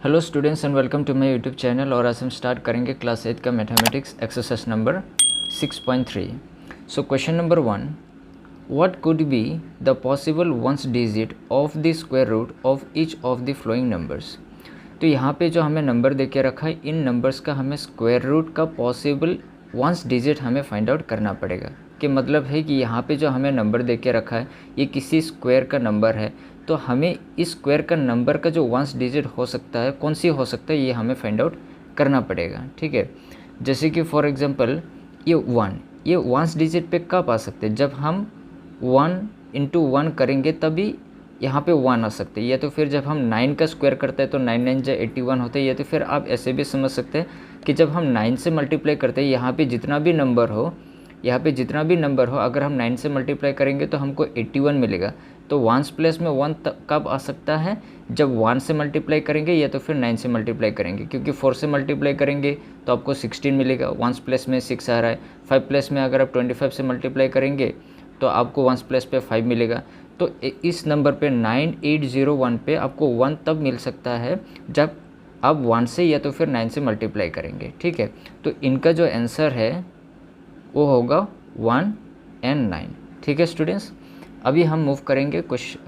Hello students and welcome to my YouTube channel. और आज हम स्टार्ट करेंगे क्लास 8 का mathematics exercise number 6.3। So question number 1, what could be the possible ones digit of the square root of each of the following numbers. तो यहाँ पे जो हमें नंबर दे के रखा है, इन नंबर्स का हमें स्क्वायर रूट का पॉसिबल वंस डिजिट हमें फाइंड आउट करना पड़ेगा। कि मतलब है कि यहाँ पे जो हमें नंबर दे के रखा है ये किसी स्क्वायर का नंबर है, तो हमें इस स्क्वायर का नंबर का जो वंस डिजिट हो सकता है, कौन सी हो सकता है, ये हमें फाइंड आउट करना पड़ेगा। ठीक है, जैसे कि फॉर एग्जांपल ये 1, ये वंस डिजिट पे कब आ सकते हैं, जब हम 1 इंटू 1 करेंगे तभी यहाँ पे 1 आ सकते हैं। या तो फिर जब हम 9 का स्क्वायर करते हैं तो 9 9 जा 81 होते हैं। या तो फिर आप ऐसे भी समझ सकते हैं कि जब हम 9 से मल्टीप्लाई करते हैं, यहाँ पे जितना भी नंबर हो, अगर हम 9 से मल्टीप्लाई करेंगे तो हमको 81 मिलेगा। तो वंस प्लेस में 1 कब आ सकता है, जब 1 से मल्टीप्लाई करेंगे या तो फिर 9 से मल्टीप्लाई करेंगे। क्योंकि 4 से मल्टीप्लाई करेंगे तो आपको 16 मिलेगा, वंस प्लेस में 6 आ रहा है। 5 प्लेस में अगर आप 25 से मल्टीप्लाई करेंगे तो आपको वंस प्लेस पे 5 मिलेगा। तो इस नंबर पे 9801 पे आपको 1 तब मिल सकता है जब आप 1 से या तो फिर 9 से मल्टीप्लाई करेंगे। ठीक है, तो इनका जो आंसर है वो होगा 1 एंड 9। ठीक है स्टूडेंट्स, अभी हम मूव करेंगे कुछ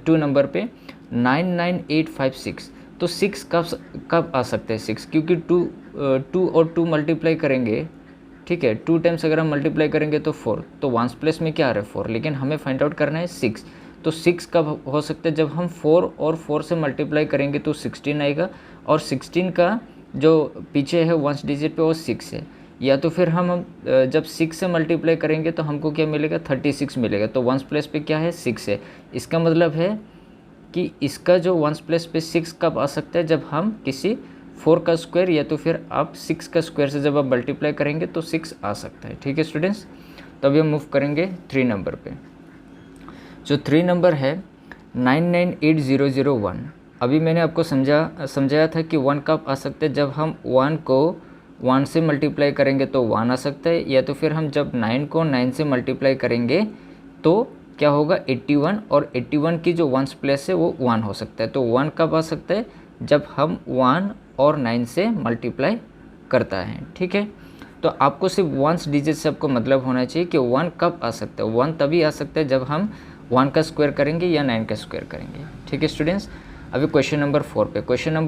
2 नंबर पे 99856। तो 6 कब आ सकते हैं 6, क्योंकि 2 और 2 मल्टीप्लाई करेंगे। ठीक है, 2 टाइम्स अगर हम मल्टीप्लाई करेंगे तो 4, तो वंस प्लेस में क्या आ रहा है 4, लेकिन हमें फाइंड आउट करना है 6। तो 6 कब हो सकता है, जब हम 4 और 4 से मल्टीप्लाई करेंगे तो 16 आएगा, और 16 का जो पीछे है वंस डिजिट पे वो 6 है। या तो फिर हम जब 6 से मल्टीप्लाई करेंगे तो हमको क्या मिलेगा 36 मिलेगा। तो वंस प्लेस पे क्या है 6 है। इसका मतलब है कि इसका जो वंस प्लेस पे 6 कब आ सकता है, जब हम किसी 4 का स्क्वायर या तो फिर आप 6 का स्क्वायर से जब आप मल्टीप्लाई करेंगे तो 6 आ सकता है। ठीक है स्टूडेंट्स, तो अभी हम मूव करेंगे 3 नंबर पे। जो 3 नंबर है 998001। अभी मैंने आपको समझाया था कि 1 कब आ सकता है, जब हम 1 को 1 से मल्टीप्लाई करेंगे तो 1 आ सकता है। या तो फिर हम जब 9 को 9 से मल्टीप्लाई करेंगे तो क्या होगा 81, और 81 की जो वंस प्लेस है वो 1 हो सकता है। तो 1 कब आ सकता है, जब हम 1 और 9 से मल्टीप्लाई करता है। ठीक है, तो आपको सिर्फ वंस डिजिट से आपको मतलब होना चाहिए कि 1 कब आ सकता है। 1 तभी आ सकता है जब हम 1 का स्क्वायर करेंगे या 9 का स्क्वायर करेंगे। ठीक है स्टूडेंट्स, अभी क्वेश्चन नंबर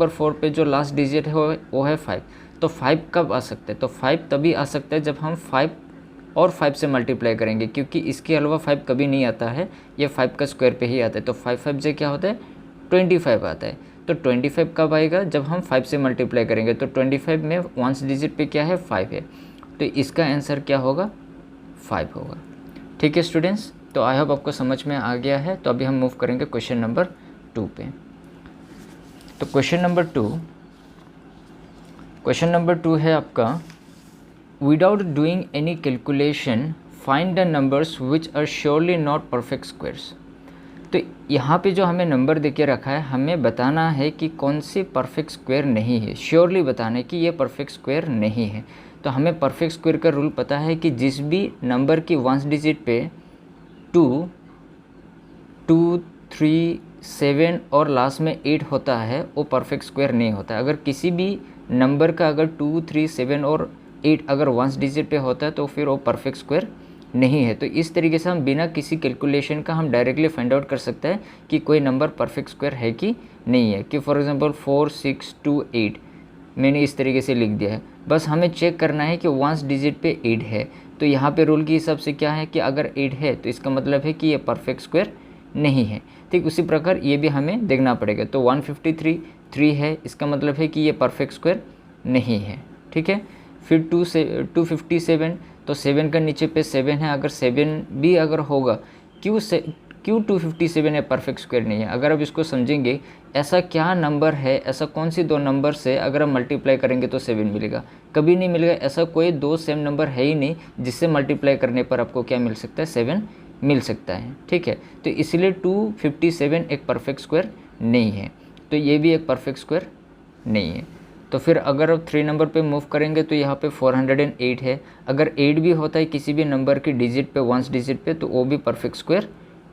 4 पे जो लास्ट डिजिट है वो है 5। तो 5 कब आ सकता है, तो 5 तभी आ सकता है जब हम 5 और 5 से मल्टीप्लाई करेंगे, क्योंकि इसके अलावा 5 कभी नहीं आता है, ये 5 का स्क्वायर पे ही आता है। तो 5 5 से क्या होता है 25 आता है। तो 25 कब आएगा, जब हम 5 से मल्टीप्लाई करेंगे। तो 25 में वंस डिजिट पे क्या है 5 है, तो इसका आंसर क्या होगा 5 होगा। ठीक है स्टूडेंट्स, तो आई होप आपको समझ में आ गया है। तो अभी हम मूव करेंगे क्वेश्चन नंबर 2 पे। तो क्वेश्चन नंबर 2 है आपका, without doing any calculation find the numbers which are surely not perfect squares. तो यहाँ पे जो हमें नंबर दे के रखा है, हमें बताना है कि कौन से परफेक्ट स्क्वायर नहीं है, श्योरली बताना है कि ये परफेक्ट स्क्वायर नहीं है। तो हमें परफेक्ट स्क्वायर का रूल पता है कि जिस भी नंबर की वंस डिजिट पे 2 2 3 7 और लास्ट में 8 होता है वो परफेक्ट स्क्वायर नहीं होता। अगर किसी भी नंबर का अगर 2 3 7 और 8 अगर वंस डिजिट पे होता है तो फिर वो परफेक्ट स्क्वायर नहीं है। तो इस तरीके से हम बिना किसी कैलकुलेशन का हम डायरेक्टली फाइंड आउट कर सकते हैं कि कोई नंबर परफेक्ट स्क्वायर है कि नहीं है। कि फॉर एग्जांपल 4 6 2 8 मैंने इस तरीके से लिख दिया है, बस हमें चेक करना है कि वंस डिजिट पे 8 है। तो यहाँ पे रूल के हिसाब से क्या है कि अगर 8 है तो इसका मतलब है कि ये परफेक्ट स्क्वायर नहीं है। ठीक उसी प्रकार ये भी हमें देखना पड़ेगा। तो 153 3 है, इसका मतलब है कि ये परफेक्ट स्क्वायर नहीं है। ठीक है, फिर 257, तो 7 का नीचे पे 7 है, अगर 7 भी अगर होगा, क्यों 257 है परफेक्ट स्क्वायर नहीं है। अगर आप इसको समझेंगे, ऐसा क्या नंबर है, ऐसा कौन सी दो नंबर से अगर हम मल्टीप्लाई करेंगे तो 7 मिलेगा, कभी नहीं मिलेगा। ऐसा कोई दो सेम नंबर है ही नहीं जिससे मल्टीप्लाई करने पर आपको क्या मिल सकता है 7 मिल सकता है। ठीक है, तो इसलिए 257 एक परफेक्ट स्क्वायर नहीं है, तो ये भी एक परफेक्ट स्क्वायर नहीं है। तो फिर अगर आप 3 नंबर पे मूव करेंगे तो यहाँ पे 408 है। अगर 8 भी होता है किसी भी नंबर की डिजिट पे वंस डिजिट पे तो वो भी परफेक्ट स्क्वायर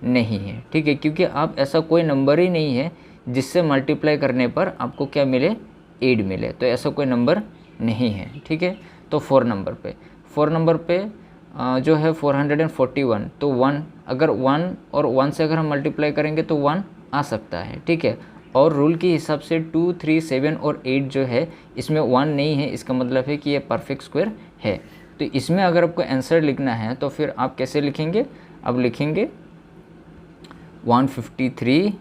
नहीं है। ठीक है, क्योंकि आप ऐसा कोई नंबर ही नहीं है जिससे मल्टीप्लाई करने पर आपको क्या मिले, 8 मिले। तो ऐसा कोई नंबर नहीं है, ठीक है। तो 4 नंबर पे जो है 441, तो 1, अगर 1 और 1 से अगर हम मल्टीप्लाई करेंगे तो 1 आ सकता है, ठीक है। और रूल के हिसाब से 2, 3, 7 और 8 जो है इसमें 1 नहीं है, इसका मतलब है कि ये परफेक्ट स्क्वायर है। तो इसमें अगर आपको आंसर लिखना है तो फिर आप कैसे लिखेंगे, अब लिखेंगे 153,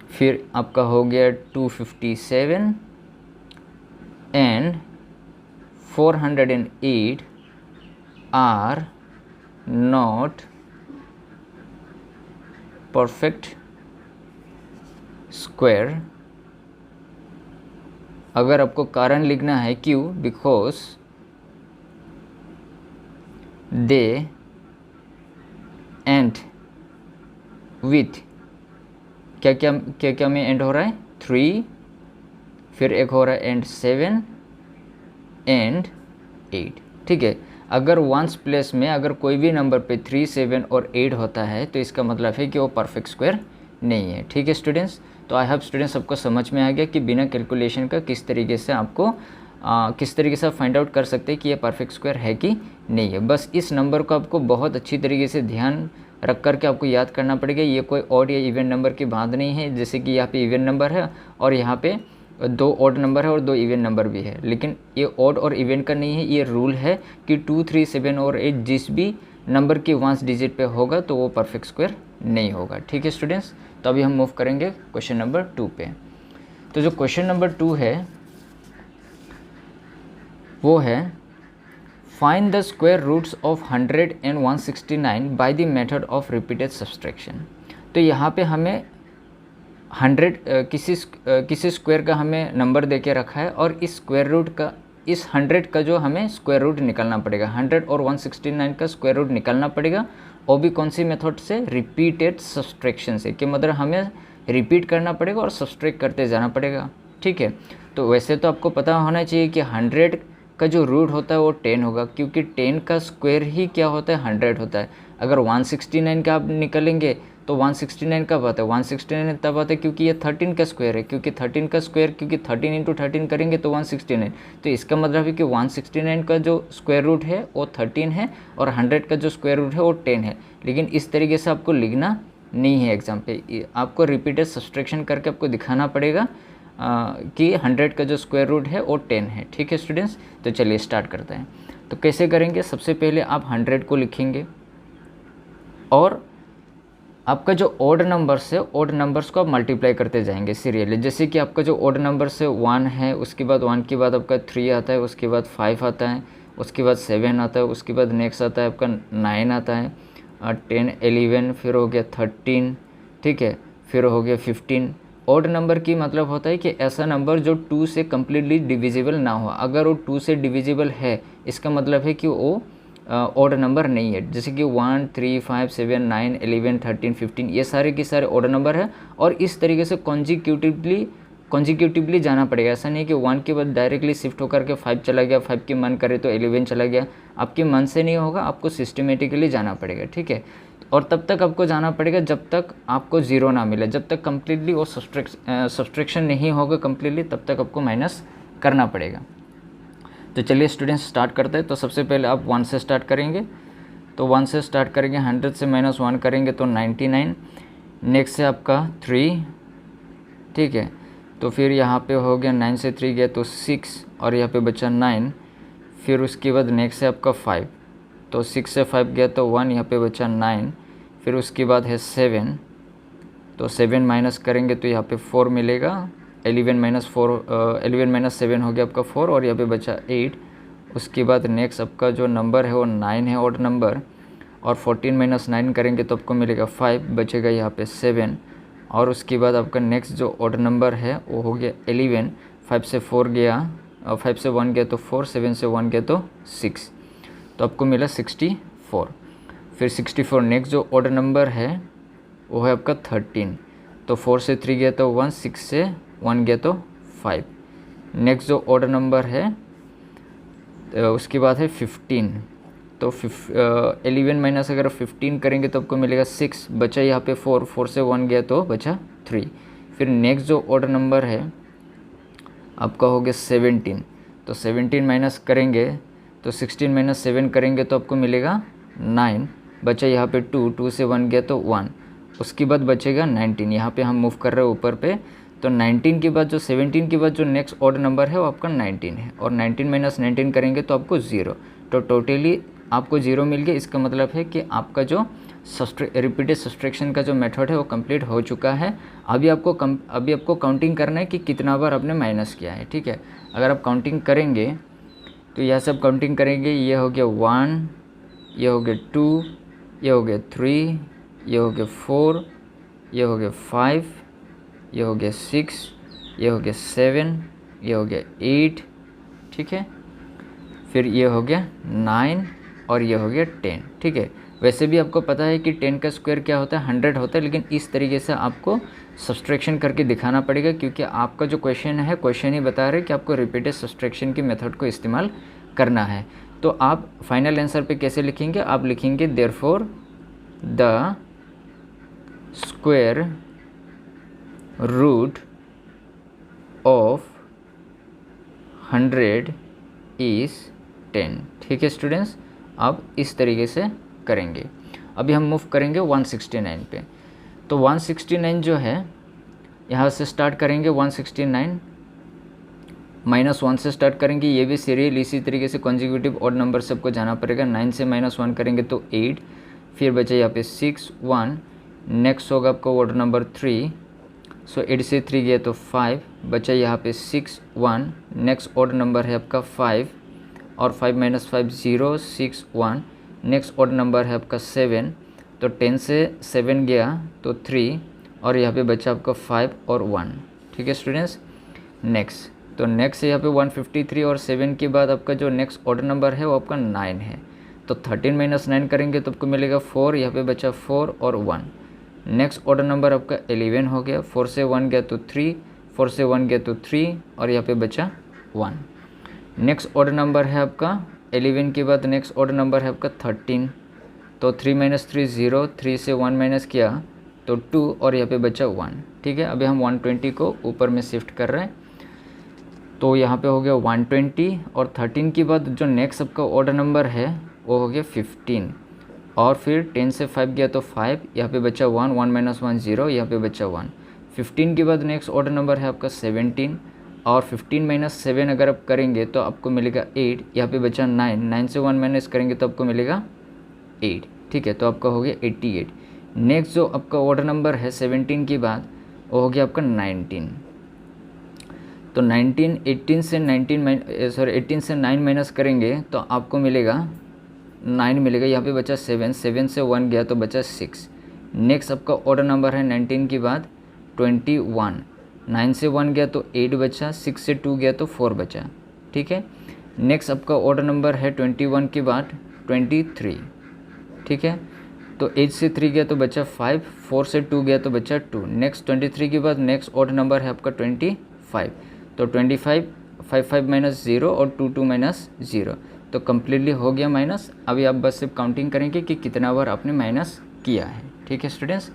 फिर आपका हो गया 257 and 408 are not perfect square. अगर आपको कारण लिखना है क्यों, बिकॉज दे एंड विथ क्या क्या में एंड हो रहा है, 3, फिर एक हो रहा है एंड 7 एंड 8, ठीक है। अगर वंस प्लेस में अगर कोई भी नंबर पे 3, 7 और 8 होता है तो इसका मतलब है कि वो परफेक्ट स्क्वायर नहीं है, ठीक है स्टूडेंट्स। तो आई होप स्टूडेंट्स आपको समझ में आ गया कि बिना कैलकुलेशन का किस तरीके से आपको किस तरीके से फाइंड आउट कर सकते हैं कि ये परफेक्ट स्क्वायर है कि नहीं है। बस इस नंबर को आपको बहुत अच्छी तरीके से ध्यान रख करके आपको याद करना पड़ेगा। ये कोई ऑड या इवन नंबर की बात नहीं है, जैसे कि यहाँ पे इवन नंबर है और यहाँ पे 2 ऑड नंबर है और 2 इवन नंबर भी है, लेकिन ये ऑड और इवन का नहीं है। ये रूल है कि 2, 3, 7 और 8 जिस भी नंबर की वंस डिजिट पे होगा तो वो परफेक्ट स्क्वायर नहीं होगा, ठीक है स्टूडेंट्स। तो अभी हम मूव करेंगे क्वेश्चन नंबर 2 पे। तो जो क्वेश्चन नंबर 2 है वो है find the square roots of 100 and 169 by the method of repeated subtraction. तो यहाँ पे हमें 100 किसी स्क्वायर का हमें नंबर दे के रखा है और इस स्क्वायर रूट का, इस 100 का जो हमें स्क्वायर रूट निकालना पड़ेगा, 100 और 169 का स्क्वायर रूट निकालना पड़ेगा। और भी कौन सी मेथड से, रिपीटेड सब्सट्रैक्शन से, कि मतलब हमें रिपीट करना पड़ेगा और सब्सट्रैक्ट करते जाना पड़ेगा, ठीक है। तो वैसे तो आपको पता होना चाहिए कि 100 का जो रूट होता है वो 10 होगा, क्योंकि 10 का स्क्वायर ही क्या होता है, 100 होता है। अगर 169 का आप निकालेंगे तो 169 कब आता है, 169 तब आता है क्योंकि ये 13 का स्क्वायर है, क्योंकि 13 का स्क्वायर, क्योंकि 13 इंटू 13 करेंगे तो 169। तो इसका मतलब है कि 169 का जो स्क्वायर रूट है वो 13 है और 100 का जो स्क्वायर रूट है वो 10 है। लेकिन इस तरीके से आपको लिखना नहीं है एग्जाम पे, आपको रिपीटेड सब्सट्रैक्शन करके आपको दिखाना पड़ेगा कि 100 का जो स्क्वायर रूट है वो 10 है, ठीक है स्टूडेंट्स। तो चलिए स्टार्ट करते हैं। तो कैसे करेंगे, सबसे पहले आप 100 को लिखेंगे और आपका जो ऑड नंबर्स है, ऑड नंबर्स को आप मल्टीप्लाई करते जाएंगे सीरियली। जैसे कि आपका जो ऑड नंबर से 1 है, उसके बाद 1 के बाद आपका 3 आता है, उसके बाद 5 आता है, उसके बाद 7 आता है, उसके बाद नेक्स्ट आता है आपका 9 आता है, 10, 11, फिर हो गया 13, ठीक है, फिर हो गया 15। ऑड नंबर की मतलब होता है कि ऐसा नंबर जो 2 से कम्प्लीटली डिविजिबल ना हो। अगर वो 2 से डिविजिबल है इसका मतलब है कि वो ऑड नंबर नहीं है। जैसे कि 1, 3, 5, 7, 9, 11, 13, 15 ये सारे के सारे ऑड नंबर है और इस तरीके से कॉन्जिक्यूटिवली जाना पड़ेगा। ऐसा नहीं कि 1 के बाद डायरेक्टली शिफ्ट होकर के 5 चला गया, 5 की मन करे तो 11 चला गया। आपके मन से नहीं होगा, आपको सिस्टमेटिकली जाना पड़ेगा, ठीक है। और तब तक आपको जाना पड़ेगा जब तक आपको 0 ना मिले, जब तक कम्प्लीटली वो सब्सट्रैक्शन नहीं होगा कम्प्लीटली, तब तक आपको माइनस करना पड़ेगा। तो चलिए स्टूडेंट्स स्टार्ट करते हैं। तो सबसे पहले आप 1 से स्टार्ट करेंगे, तो 1 से स्टार्ट करेंगे, 100 से -1 करेंगे तो 99। नेक्स्ट से आपका 3, ठीक है। तो फिर यहाँ पे हो गया 9 से 3 गया तो 6 और यहाँ पे बचा 9। फिर उसके बाद नेक्स्ट से आपका 5, तो 6 से 5 गया तो 1, यहाँ पे बचा 9। फिर उसके बाद है 7, तो 7 माइनस करेंगे तो यहाँ पे 4 मिलेगा। 11 माइनस 7 हो गया आपका 4 और यहाँ पे बचा 8। उसके बाद नेक्स्ट आपका जो नंबर है वो 9 है, ऑड नंबर, और 14 - 9 करेंगे तो आपको मिलेगा 5, बचेगा यहाँ पे 7। और उसके बाद आपका नेक्स्ट जो ऑड नंबर है वो हो गया 11। 5 से 4 गया, 5 से 1 गया तो 4, 7 से 1 गया तो 6, तो आपको मिला 64। फिर 64 नेक्स्ट जो ऑड नंबर है वो है आपका 13, तो 4 से 3 गया तो 1, 6 से 1 गया तो 5। नेक्स्ट जो ऑड नंबर है उसके बाद है 15, तो 11 माइनस अगर 15 करेंगे तो आपको मिलेगा 6, बचा यहाँ पे 4, 4 से 1 गया तो बचा 3। फिर नेक्स्ट जो ऑर्डर नंबर है आपका हो गया 17, तो 17 माइनस करेंगे तो 16 माइनस 7 करेंगे तो आपको मिलेगा 9, बचा यहाँ पे 2, 2 से 1 गया तो 1, उसके बाद बचेगा 19। यहाँ पे हम मूव कर रहे हैं ऊपर पे, तो 19 के बाद जो 17 के बाद जो नेक्स्ट ऑर्डर नंबर है वो आपका 19 है, और 19 माइनस 19 करेंगे तो आपको 0, तो टोटली आपको 0 मिल गया। इसका मतलब है कि आपका जो रिपीटेड सब्सट्रैक्शन का जो मेथड है वो कंप्लीट हो चुका है। अभी आपको काउंटिंग करना है कि कितना बार आपने माइनस किया है, ठीक है। अगर आप काउंटिंग करेंगे तो यह सब काउंटिंग करेंगे, ये हो गया 1, ये हो गया 2, ये हो गया 3, ये हो गया 4, ये हो गया 5, ये हो गया 6, ये हो गया 7, ये हो गया 8, ठीक है। फिर ये हो गया 9 और ये हो गया 10, ठीक है। वैसे भी आपको पता है कि 10 का स्क्वायर क्या होता है, 100 होता है, लेकिन इस तरीके से आपको सब्सट्रैक्शन करके दिखाना पड़ेगा, क्योंकि आपका जो क्वेश्चन है, क्वेश्चन ही बता रहे कि आपको रिपीटेड सब्सट्रैक्शन की मेथड को इस्तेमाल करना है। तो आप फाइनल आंसर पे कैसे लिखेंगे, आप लिखेंगे therefore the square root of 100 is 10, ठीक है स्टूडेंट्स। अब इस तरीके से करेंगे। अभी हम मूव करेंगे 169 पे, तो 169 जो है यहाँ से स्टार्ट करेंगे, 169 -1 से स्टार्ट करेंगे, ये भी सीरियल इसी तरीके से कॉन्जिक्यूटिव ऑड नंबर सबको जाना पड़ेगा। 9 से -1 करेंगे तो 8, फिर बचे यहाँ पे 6, 1, नेक्स्ट होगा आपका ऑर्डर नंबर 3, सो 8 से 3 गया तो 5, बचा यहाँ पे 6, 1, नेक्स्ट ऑर्डर नंबर है आपका 5, और 5 - 5 0, 6, 1, नेक्स्ट ऑर्डर नंबर है आपका 7, तो 10 से 7 गया तो 3, और यहाँ पे बचा आपका 5 और 1, ठीक है स्टूडेंट्स। नेक्स्ट, तो नेक्स्ट यहाँ पे 153 और 7 के बाद आपका जो नेक्स्ट ऑर्डर नंबर है वो आपका 9 है, तो 13 - 9 करेंगे तो आपको मिलेगा 4, यहाँ पे बचा 4 और 1। नेक्स्ट ऑर्डर नंबर आपका 11 हो गया, 4 से 1 गया तो 3, 4 से 1 गया तो 3, और यहाँ पे बचा 1। नेक्स्ट ऑर्डर नंबर है आपका 11 के बाद नेक्स्ट ऑर्डर नंबर है आपका 13, तो 3 - 3 0, 3 से 1 माइनस किया तो 2, और यहाँ पे बचा 1, ठीक है। अभी हम 120 को ऊपर में शिफ्ट कर रहे हैं, तो यहाँ पे हो गया 120, और 13 के बाद जो नेक्स्ट आपका ऑर्डर नंबर है वो हो गया 15, और फिर 10 से 5 गया तो 5, यहाँ पे बचा 1, 1 - 1 0, यहाँ पे बचा 1। 15 के बाद नेक्स्ट ऑर्डर नंबर है आपका 17, और 15 - 7 अगर आप करेंगे तो आपको मिलेगा 8, यहाँ पे बचा 9, 9 से 1 माइनस करेंगे तो आपको मिलेगा 8, ठीक है। तो आपका हो गया 88। नेक्स्ट जो आपका ऑर्डर नंबर है 17 के बाद वो हो गया आपका 19, तो 18 से 9 माइनस करेंगे तो आपको मिलेगा 9 मिलेगा, यहाँ पे बचा 7, 7 से 1 गया तो बचा 6। नेक्स्ट आपका ऑर्डर नंबर है 19 के बाद 21, 9 से 1 गया तो 8 बचा, 6 से 2 गया तो 4 बचा, ठीक है। नेक्स्ट आपका ऑर्डर नंबर है 21 के बाद 23, ठीक है। तो 8 से 3 गया तो बचा 5, 4 से 2 गया तो बचा 2। नेक्स्ट 23 के बाद नेक्स्ट ऑर्डर नंबर है आपका 25, तो 25, 5 - 0 और 2 - 0, तो कम्प्लीटली हो गया माइनस। अभी आप बस सिर्फ काउंटिंग करेंगे कि कितना बार आपने माइनस किया है, ठीक है स्टूडेंट्स।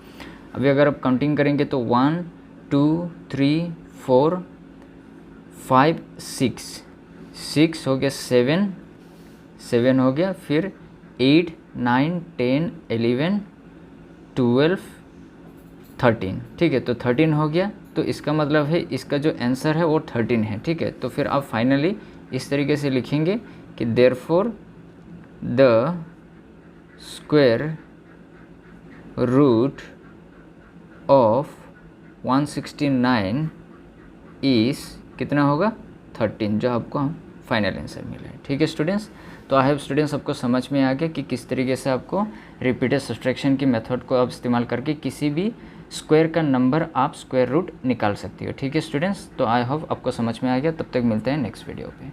अभी अगर आप काउंटिंग करेंगे तो 1 2 3 4 5 6 हो गया, 7 हो गया, फिर 8 9 10 11 12 13, ठीक है। तो 13 हो गया, तो इसका मतलब है इसका जो आंसर है वो 13 है, ठीक है। तो फिर आप फाइनली इस तरीके से लिखेंगे कि therefore the square root of 169 is कितना होगा 13, जो आपको हम फाइनल आंसर मिला है, ठीक है स्टूडेंट्स। तो आई होप स्टूडेंट्स आपको समझ में आ गया कि किस तरीके से आपको रिपीटेड सब्सट्रैक्शन की मेथड को आप इस्तेमाल करके किसी भी स्क्वायर का नंबर आप स्क्वायर रूट निकाल सकती हो, ठीक है स्टूडेंट्स। तो आई होप आपको समझ में आ गया। तब तक मिलते हैं नेक्स्ट वीडियो पे।